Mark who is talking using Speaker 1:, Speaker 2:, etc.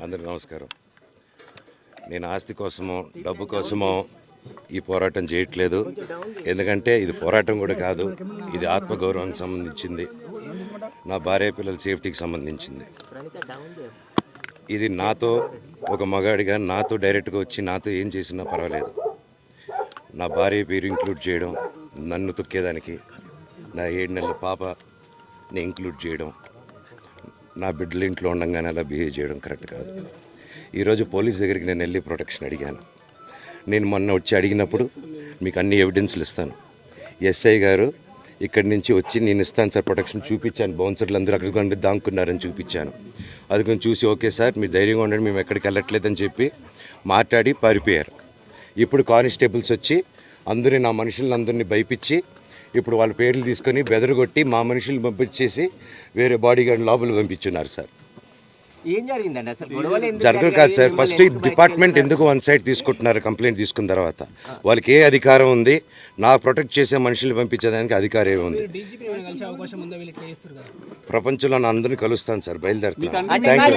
Speaker 1: అందరికీ నమస్కారం. నేను ఆస్తి కోసమో డబ్బు కోసమో ఈ పోరాటం చేయట్లేదు. ఎందుకంటే ఇది పోరాటం కూడా కాదు, ఇది ఆత్మగౌరవానికి సంబంధించింది, నా భార్య పిల్లల సేఫ్టీకి సంబంధించింది. ఇది నాతో ఒక మగాడిగా నాతో డైరెక్ట్గా వచ్చి నాతో ఏం చేసినా పర్వాలేదు. నా భార్య పేరు ఇంక్లూడ్ చేయడం, నన్ను తొక్కేదానికి నా 7 నెలల పాపని ఇంక్లూడ్ చేయడం, నా బిడ్డల ఇంట్లో ఉండగానే అలా బిహేవ్ చేయడం కరెక్ట్ కాదు. ఈరోజు పోలీస్ దగ్గరికి నేను వెళ్ళి ప్రొటెక్షన్ అడిగాను. నేను మొన్న వచ్చి అడిగినప్పుడు మీకు అన్ని ఎవిడెన్స్లు ఇస్తాను. ఎస్ఐ గారు ఇక్కడి నుంచి వచ్చి నేను ఇస్తాను సార్ ప్రొటెక్షన్ చూపించాను. బౌన్సర్లు అందరూ అక్కడికి దాక్కున్నారని చూపించాను. అది కొంచెం చూసి ఓకే సార్ మీరు ధైర్యంగా ఉండండి, మేము ఎక్కడికి వెళ్ళట్లేదని చెప్పి మాట్లాడి పారిపోయారు. ఇప్పుడు కానిస్టేబుల్స్ వచ్చి అందరినీ నా మనుషులందరినీ భయపించి ఇప్పుడు వాళ్ళ పేర్లు తీసుకొని బెదరగొట్టి మా మనుషులు పంపించేసి వేరే బాడీ గార్డ్ లోపల పంపించున్నారు సార్.
Speaker 2: ఏం జరిగిందండి అసలు?
Speaker 1: జరగదు కాదు సార్. ఫస్ట్ ఈ డిపార్ట్మెంట్ ఎందుకు వన్ సైడ్ తీసుకుంటున్నారు? కంప్లైంట్ తీసుకున్న తర్వాత వాళ్ళకి ఏ అధికారం ఉంది? నా ప్రొటెక్ట్ చేసే మనుషులు పంపించేదానికి అధికారం ఏముంది? ప్రపంచంలో నా అందరినీ కలుస్తాను సార్, బయలుదేరుతాను. Thank you.